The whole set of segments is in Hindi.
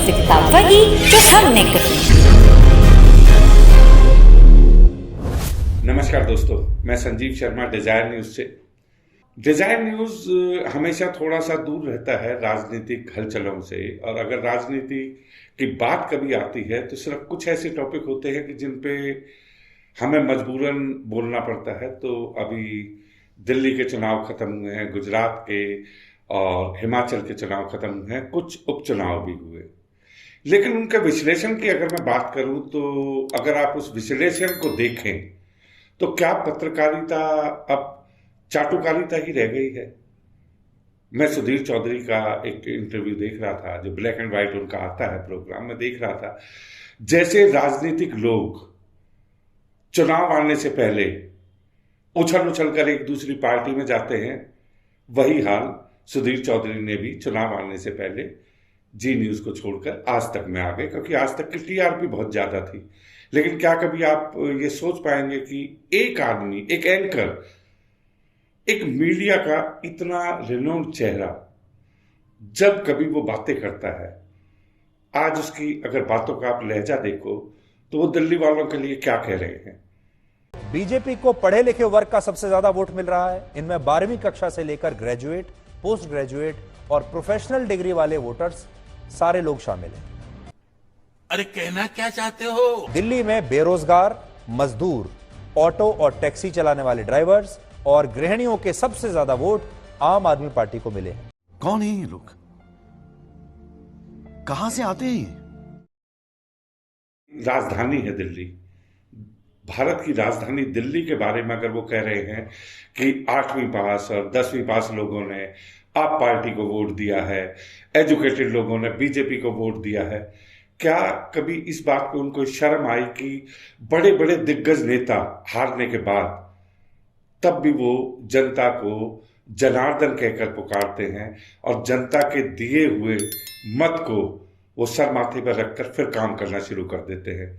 वास्तविकता वही जो हमने कही। नमस्कार दोस्तों, मैं संजीव शर्मा डिजायर न्यूज से। डिजायर न्यूज हमेशा थोड़ा सा दूर रहता है राजनीतिक हलचलों से, और अगर राजनीति की बात कभी आती है तो सिर्फ कुछ ऐसे टॉपिक होते हैं कि जिन पे हमें मजबूरन बोलना पड़ता है। तो अभी दिल्ली के चुनाव खत्म हुए हैं, गुजरात के और हिमाचल के चुनाव खत्म हुए हैं, कुछ उपचुनाव भी हुए। लेकिन उनके विश्लेषण की अगर मैं बात करूं तो अगर आप उस विश्लेषण को देखें तो क्या पत्रकारिता अब चाटुकारिता ही रह गई है? मैं सुधीर चौधरी का एक इंटरव्यू देख रहा था, जो ब्लैक एंड व्हाइट उनका आता है प्रोग्राम में, देख रहा था जैसे राजनीतिक लोग चुनाव आने से पहले उछल उछल कर एक दूसरी पार्टी में जाते हैं, वही हाल सुधीर चौधरी ने भी चुनाव आने से पहले जी न्यूज को छोड़कर आज तक में आ गए, क्योंकि आज तक की टीआरपी बहुत ज्यादा थी। लेकिन क्या कभी आप ये सोच पाएंगे कि एक आदमी, एक एंकर, एक मीडिया का इतना रिनोन्ड चेहरा, जब कभी वो बातें करता है, आज उसकी अगर बातों का आप लहजा देखो तो वो दिल्ली वालों के लिए क्या कह रहे हैं। बीजेपी को पढ़े लिखे वर्ग का सबसे ज्यादा वोट मिल रहा है। इनमें 12वीं कक्षा से लेकर ग्रेजुएट, पोस्ट ग्रेजुएट और प्रोफेशनल डिग्री वाले वोटर्स सारे लोग शामिल हैं। अरे कहना क्या चाहते हो? दिल्ली में बेरोजगार, मजदूर, ऑटो और टैक्सी चलाने वाले ड्राइवर्स और गृहिणियों के सबसे ज्यादा वोट आम आदमी पार्टी को मिले हैं। कौन है ये लोग? कहां से आते हैं? राजधानी है दिल्ली, भारत की राजधानी दिल्ली के बारे में अगर वो कह रहे हैं कि 8वीं पास और 10वीं पास लोगों ने आप पार्टी को वोट दिया है, एजुकेटेड लोगों ने बीजेपी को वोट दिया है, क्या कभी इस बात पे उनको शर्म आई कि बड़े बड़े दिग्गज नेता हारने के बाद तब भी वो जनता को जनार्दन कहकर पुकारते हैं और जनता के दिए हुए मत को वो सर माथे पर रखकर फिर काम करना शुरू कर देते हैं?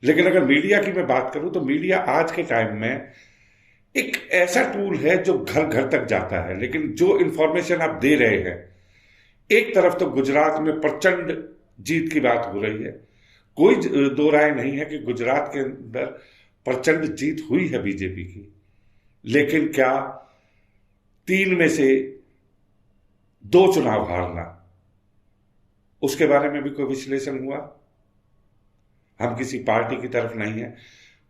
लेकिन अगर मीडिया की मैं बात करूं तो मीडिया आज के टाइम में एक ऐसा टूल है जो घर घर तक जाता है। लेकिन जो इंफॉर्मेशन आप दे रहे हैं, एक तरफ तो गुजरात में प्रचंड जीत की बात हो रही है, कोई दो राय नहीं है कि गुजरात के अंदर प्रचंड जीत हुई है बीजेपी की, लेकिन क्या 3 में से 2 चुनाव हारना, उसके बारे में भी कोई विश्लेषण हुआ? हम किसी पार्टी की तरफ नहीं है।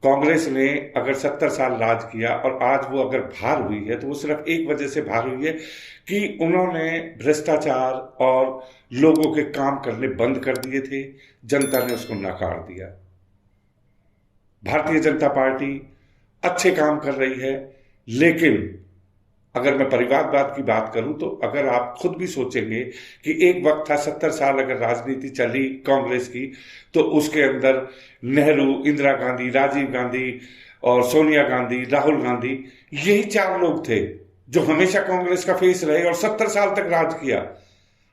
कांग्रेस ने अगर 70 साल राज किया और आज वो अगर भार हुई है तो वो सिर्फ एक वजह से भार हुई है कि उन्होंने भ्रष्टाचार और लोगों के काम करने बंद कर दिए थे, जनता ने उसको नकार दिया। भारतीय जनता पार्टी अच्छे काम कर रही है, लेकिन अगर मैं परिवारवाद की बात करूं तो अगर आप खुद भी सोचेंगे कि एक वक्त था 70 साल अगर राजनीति चली कांग्रेस की तो उसके अंदर नेहरू, इंदिरा गांधी, राजीव गांधी और सोनिया गांधी, राहुल गांधी, यही 4 लोग थे जो हमेशा कांग्रेस का फेस रहे और 70 साल तक राज किया।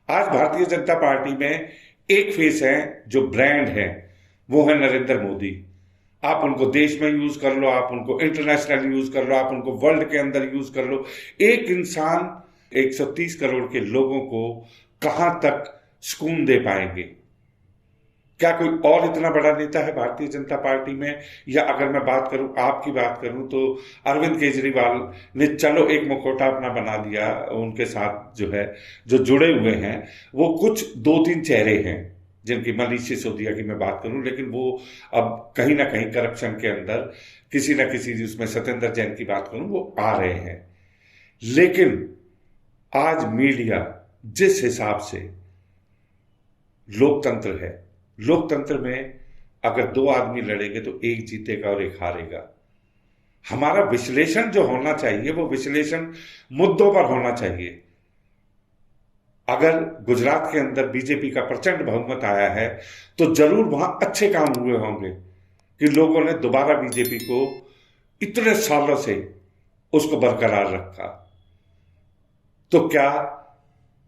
आज भारतीय जनता पार्टी में एक फेस है जो ब्रांड है, वो है नरेंद्र मोदी। आप उनको देश में यूज कर लो, आप उनको इंटरनेशनल यूज कर लो, आप उनको वर्ल्ड के अंदर यूज कर लो। एक इंसान 130 करोड़ के लोगों को कहां तक सुकून दे पाएंगे? क्या कोई और इतना बड़ा नेता है भारतीय जनता पार्टी में? या अगर मैं बात करूं, आपकी बात करूं तो अरविंद केजरीवाल ने चलो एक मुखौटा अपना बना दिया, उनके साथ जो है जो जुड़े हुए हैं वो कुछ 2-3 चेहरे हैं जिनकी मनीष सिसोदिया की मैं बात करूं, लेकिन वो अब कहीं ना कहीं करप्शन के अंदर किसी ना किसी, उसमें सत्येंद्र जैन की बात करूं, वो आ रहे हैं। लेकिन आज मीडिया जिस हिसाब से लोकतंत्र है, लोकतंत्र में अगर 2 आदमी लड़ेंगे तो एक जीतेगा और एक हारेगा। हमारा विश्लेषण जो होना चाहिए वो विश्लेषण मुद्दों पर होना चाहिए। अगर गुजरात के अंदर बीजेपी का प्रचंड बहुमत आया है तो जरूर वहां अच्छे काम हुए होंगे कि लोगों ने दोबारा बीजेपी को इतने सालों से उसको बरकरार रखा। तो क्या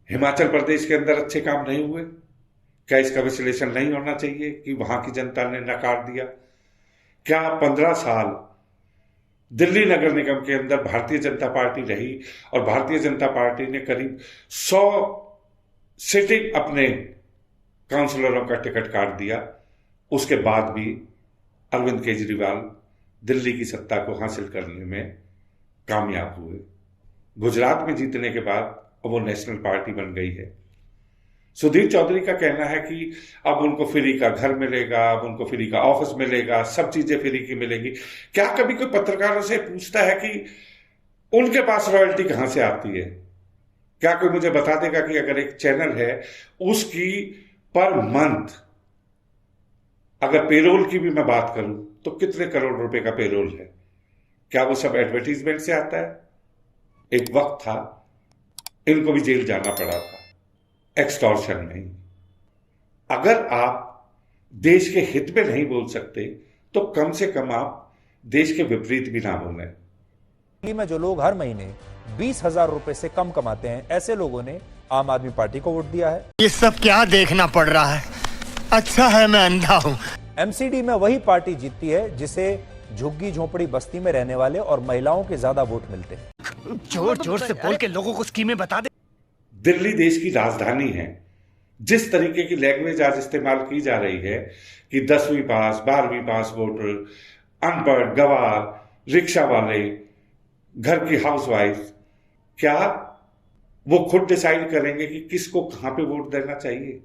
हिमाचल प्रदेश के अंदर अच्छे काम नहीं हुए? क्या इसका विश्लेषण नहीं होना चाहिए कि वहां की जनता ने नकार दिया? क्या 15 साल दिल्ली नगर निगम के अंदर भारतीय जनता पार्टी रही और भारतीय जनता पार्टी ने करीब 100 सिटिंग अपने काउंसलरों का टिकट काट दिया। उसके बाद भी अरविंद केजरीवाल दिल्ली की सत्ता को हासिल करने में कामयाब हुए। गुजरात में जीतने के बाद वो नेशनल पार्टी बन गई है। सुधीर चौधरी का कहना है कि अब उनको फ्री का घर मिलेगा, अब उनको फ्री का ऑफिस मिलेगा, सब चीजें फ्री की मिलेगी। क्या कभी कोई पत्रकारों से पूछता है कि उनके पास रॉयल्टी कहां से आती है? क्या कोई मुझे बता देगा कि अगर एक चैनल है उसकी पर मंथ अगर पेरोल की भी मैं बात करूं तो कितने करोड़ रुपए का पेरोल है? क्या वो सब एडवर्टीजमेंट से आता है? एक वक्त था इनको भी जेल जाना पड़ा था एक्सटॉर्शन में। अगर आप देश के हित में नहीं बोल सकते तो कम से कम आप देश के विपरीत भी ना बोलें। दिल्ली में जो लोग हर महीने 20,000 रुपए से कम कमाते हैं, ऐसे लोगों ने आम आदमी पार्टी को वोट दिया है। ये सब क्या देखना पड़ रहा है? अच्छा है मैं अंधा हूं। एमसीडी में वही पार्टी जीतती है जिसे झुग्गी झोपड़ी बस्ती में रहने वाले और महिलाओं के ज्यादा वोट मिलते हैं। जोर जोर से बोल के लोगों को स्कीमें बता दे। दिल्ली देश की राजधानी है। जिस तरीके की लैंग्वेज आज इस्तेमाल की जा रही है कि 10वीं पास 12वीं पास वोटर, अनपढ़, गवार, रिक्शा वाले, घर की हाउसवाइफ, क्या वो खुद डिसाइड करेंगे कि किसको कहां पे वोट देना चाहिए?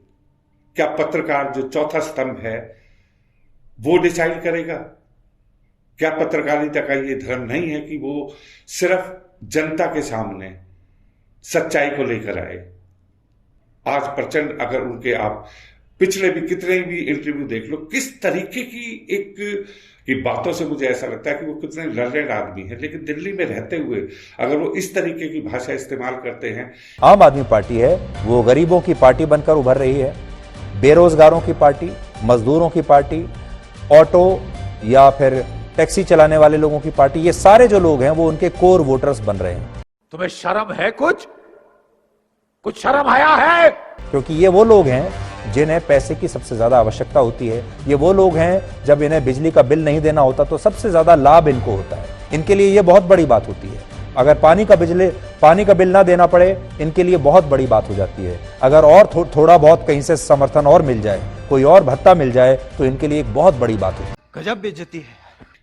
क्या पत्रकार जो चौथा स्तंभ है वो डिसाइड करेगा? क्या पत्रकारिता का ये धर्म नहीं है कि वो सिर्फ जनता के सामने सच्चाई को लेकर आए? आज प्रचंड, अगर उनके आप पिछले भी कितने भी इंटरव्यू देख लो, किस तरीके की बातों से मुझे ऐसा लगता है कि वो कितने लर्नेड आदमी हैं, लेकिन दिल्ली में रहते हुए अगर वो इस तरीके की भाषा इस्तेमाल करते हैं। आम आदमी पार्टी है वो गरीबों की पार्टी बनकर उभर रही है, बेरोजगारों की पार्टी, मजदूरों की पार्टी, ऑटो या फिर टैक्सी चलाने वाले लोगों की पार्टी। ये सारे जो लोग हैं वो उनके कोर वोटर्स बन रहे हैं। तुम्हें शर्म है? कुछ शर्म आया है? क्योंकि ये वो लोग हैं जिन्हें पैसे की सबसे ज्यादा आवश्यकता होती है। ये वो लोग हैं जब इन्हें बिजली का बिल नहीं देना होता तो सबसे ज्यादा लाभ इनको होता है। इनके लिए ये बहुत बड़ी बात होती है। अगर पानी का बिल ना देना पड़े, इनके लिए बहुत बड़ी बात हो जाती है। अगर और थोड़ा बहुत कहीं से समर्थन और मिल जाए, कोई और भत्ता मिल जाए, तो इनके लिए एक बहुत बड़ी बात होती है। गजब बेइज्जती है।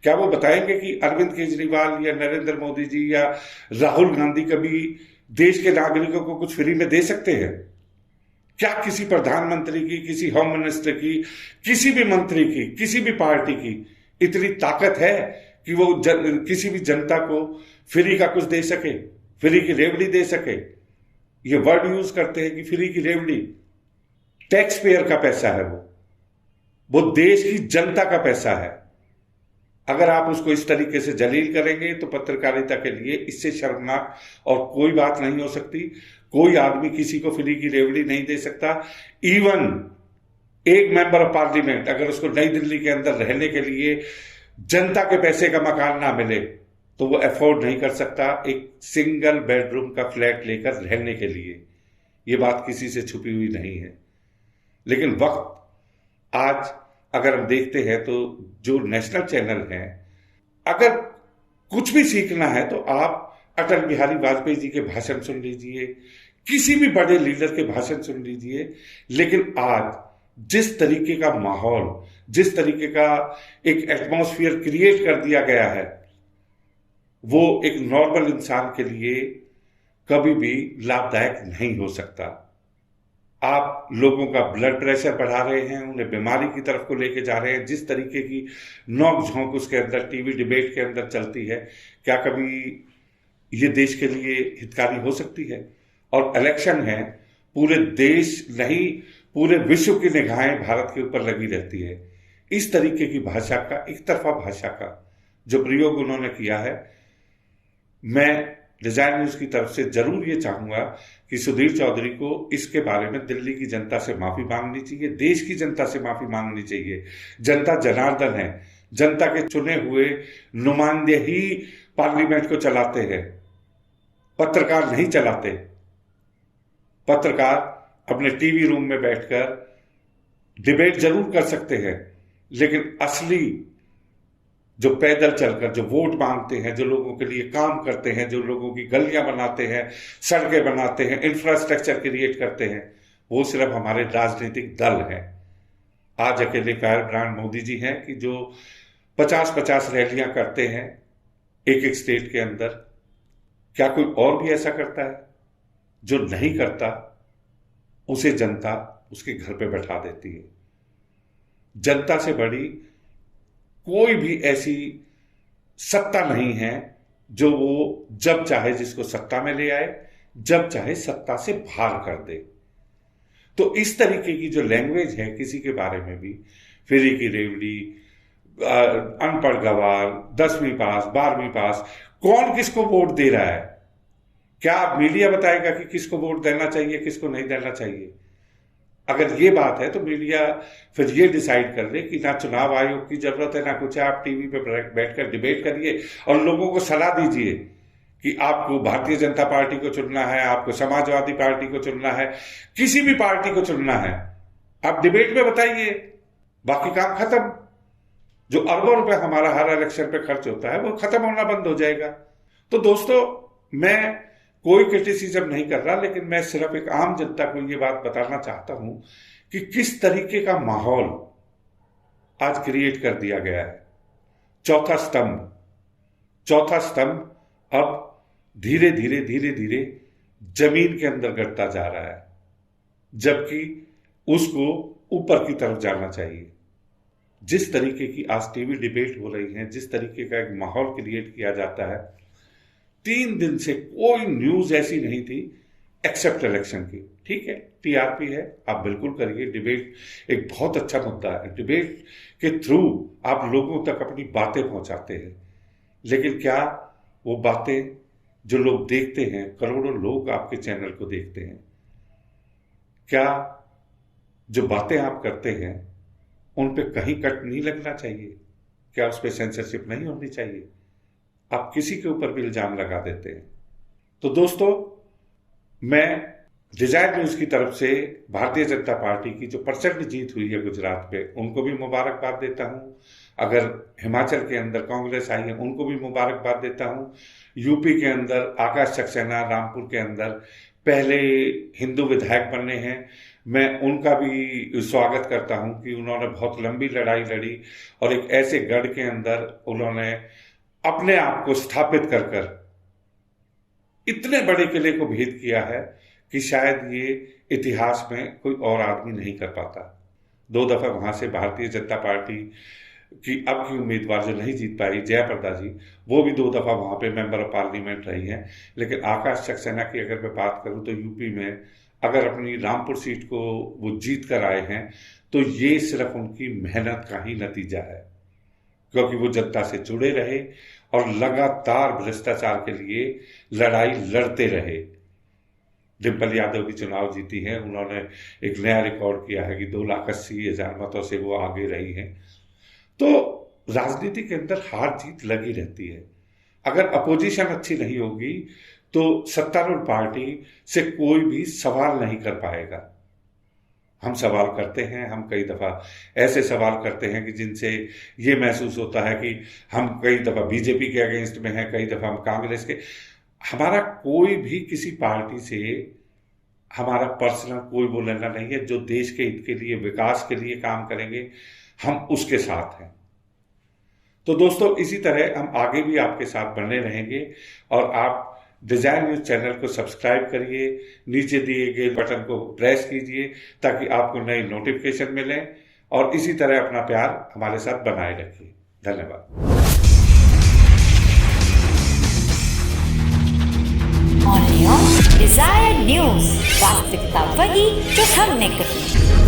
क्या वो बताएंगे कि अरविंद केजरीवाल या नरेंद्र मोदी जी या राहुल गांधी कभी देश के नागरिकों को कुछ फ्री में दे सकते हैं? क्या किसी प्रधानमंत्री की, किसी होम मिनिस्टर की, किसी भी मंत्री की, किसी भी पार्टी की इतनी ताकत है कि वो किसी भी जनता को फ्री का कुछ दे सके, फ्री की रेवड़ी दे सके? ये वर्ड यूज करते हैं कि फ्री की रेवड़ी। टैक्स पेयर का पैसा है वो देश की जनता का पैसा है। अगर आप उसको इस तरीके से जलील करेंगे तो पत्रकारिता के लिए इससे शर्मनाक और कोई बात नहीं हो सकती। कोई आदमी किसी को फ्री की रेवड़ी नहीं दे सकता। इवन एक मेंबर ऑफ पार्लियामेंट अगर उसको नई दिल्ली के अंदर रहने के लिए जनता के पैसे का मकान ना मिले तो वो अफोर्ड नहीं कर सकता एक सिंगल बेडरूम का फ्लैट लेकर रहने के लिए। ये बात किसी से छुपी हुई नहीं है। लेकिन वक्त आज अगर हम देखते हैं तो जो नेशनल चैनल हैं, अगर कुछ भी सीखना है तो आप अटल बिहारी वाजपेयी जी के भाषण सुन लीजिए, किसी भी बड़े लीडर के भाषण सुन लीजिए। लेकिन आज जिस तरीके का माहौल, जिस तरीके का एक एटमॉस्फेयर क्रिएट कर दिया गया है, वो एक नॉर्मल इंसान के लिए कभी भी लाभदायक नहीं हो सकता। आप लोगों का ब्लड प्रेशर बढ़ा रहे हैं, उन्हें बीमारी की तरफ को लेके जा रहे हैं। जिस तरीके की नोक झोंक उसके अंदर टीवी डिबेट के अंदर चलती है, क्या कभी ये देश के लिए हितकारी हो सकती है? और इलेक्शन है, पूरे देश नहीं पूरे विश्व की निगाहें भारत के ऊपर लगी रहती है। इस तरीके की भाषा का, एक तरफा भाषा का जो प्रयोग उन्होंने किया है, मैं डिजाइन न्यूज की तरफ से जरूर ये चाहूंगा कि सुधीर चौधरी को इसके बारे में दिल्ली की जनता से माफी मांगनी चाहिए, देश की जनता से माफी मांगनी चाहिए। जनता जनार्दन है, जनता के चुने हुए नुमाइंदे ही पार्लियामेंट को चलाते हैं, पत्रकार नहीं चलाते। पत्रकार अपने टीवी रूम में बैठकर डिबेट जरूर कर सकते हैं, लेकिन असली जो पैदल चलकर जो वोट मांगते हैं, जो लोगों के लिए काम करते हैं, जो लोगों की गलियां बनाते हैं, सड़कें बनाते हैं, इंफ्रास्ट्रक्चर क्रिएट करते हैं, वो सिर्फ हमारे राजनीतिक दल हैं। आज अकेले फायर ब्रांड मोदी जी हैं कि जो 50-50 रैलियां करते हैं एक एक स्टेट के अंदर। क्या कोई और भी ऐसा करता है? जो नहीं करता उसे जनता उसके घर पे बैठा देती है। जनता से बड़ी कोई भी ऐसी सत्ता नहीं है जो वो जब चाहे जिसको सत्ता में ले आए, जब चाहे सत्ता से बाहर कर दे। तो इस तरीके की जो लैंग्वेज है किसी के बारे में भी, फेरी की रेवड़ी, अनपढ़ गवार, 10वीं पास, 12वीं पास, कौन किसको वोट दे रहा है? क्या मीडिया बताएगा कि किसको वोट देना चाहिए, किसको नहीं देना चाहिए? अगर ये बात है तो मीडिया फिर ये डिसाइड कर ले कि ना चुनाव आयोग की जरूरत है ना कुछ है। आप टीवी पे बैठकर डिबेट करिए और लोगों को सलाह दीजिए कि आपको भारतीय जनता पार्टी को चुनना है, आपको समाजवादी पार्टी को चुनना है, किसी भी पार्टी को चुनना है, आप डिबेट में बताइए, बाकी काम खत्म। जो अरबों रुपए हमारा हर इलेक्शन पे खर्च होता है वो खत्म होना बंद हो जाएगा। तो दोस्तों, मैं कोई क्रिटिसिज्म नहीं कर रहा, लेकिन मैं सिर्फ एक आम जनता को ये बात बताना चाहता हूं कि किस तरीके का माहौल आज क्रिएट कर दिया गया है। चौथा स्तंभ अब धीरे धीरे जमीन के अंदर गिरता जा रहा है, जबकि उसको ऊपर की तरफ जाना चाहिए। जिस तरीके की आज टीवी डिबेट हो रही है, जिस तरीके का एक माहौल क्रिएट किया जाता है, 3 दिन से कोई न्यूज ऐसी नहीं थी एक्सेप्ट इलेक्शन की। ठीक है, टीआरपी है, आप बिल्कुल करिए। डिबेट एक बहुत अच्छा मुद्दा है। डिबेट के थ्रू आप लोगों तक अपनी बातें पहुंचाते हैं, लेकिन क्या वो बातें जो लोग देखते हैं, करोड़ों लोग आपके चैनल को देखते हैं, क्या जो बातें आप करते हैं उन पे कहीं कट नहीं लगना चाहिए? क्या उस पर सेंसरशिप नहीं होनी चाहिए? आप किसी के ऊपर भी इल्जाम लगा देते हैं। तो दोस्तों, मैं डिजायर न्यूज की तरफ से भारतीय जनता पार्टी की जो प्रचंड जीत हुई है गुजरात पे, उनको भी मुबारकबाद देता हूं। अगर हिमाचल के अंदर कांग्रेस आई है, उनको भी मुबारकबाद देता हूं। यूपी के अंदर आकाश सक्सेना रामपुर के अंदर पहले हिंदू विधायक बने हैं, मैं उनका भी स्वागत करता हूं कि उन्होंने बहुत लंबी लड़ाई लड़ी और एक ऐसे गढ़ के अंदर उन्होंने अपने आप को स्थापित कर कर इतने बड़े किले को भेद किया है कि शायद ये इतिहास में कोई और आदमी नहीं कर पाता। 2 दफा वहां से भारतीय जनता पार्टी की अब की उम्मीदवार जो नहीं जीत पाई, जयप्रदा जी, वो भी 2 दफा वहां पे मेंबर ऑफ पार्लियामेंट रही हैं। लेकिन आकाश सक्सेना की अगर मैं बात करूं तो यूपी में अगर अपनी रामपुर सीट को वो जीत कर आए हैं तो ये सिर्फ उनकी मेहनत का ही नतीजा है, क्योंकि वो जनता से जुड़े रहे और लगातार भ्रष्टाचार के लिए लड़ाई लड़ते रहे। डिम्पल यादव भी चुनाव जीती हैं, उन्होंने एक नया रिकॉर्ड किया है कि 2,80,000 मतों से वो आगे रही हैं। तो राजनीति के अंदर हार जीत लगी रहती है। अगर अपोजिशन अच्छी नहीं होगी तो सत्तारूढ़ पार्टी से कोई भी सवाल नहीं कर पाएगा। हम सवाल करते हैं, हम कई दफा ऐसे सवाल करते हैं कि जिनसे ये महसूस होता है कि हम कई दफा बीजेपी के अगेंस्ट में हैं, कई दफा हम कांग्रेस के। हमारा कोई भी किसी पार्टी से हमारा पर्सनल कोई वो लेना नहीं है। जो देश के हित के लिए, विकास के लिए काम करेंगे, हम उसके साथ हैं। तो दोस्तों, इसी तरह हम आगे भी आपके साथ बने रहेंगे और आप डिजायर न्यूज चैनल को सब्सक्राइब करिए, नीचे दिए गए बटन को प्रेस कीजिए ताकि आपको नई नोटिफिकेशन मिले और इसी तरह अपना प्यार हमारे साथ बनाए रखिए। धन्यवाद। ऑन डिजायर न्यूज, वास्तविकता वही जो हमने कही।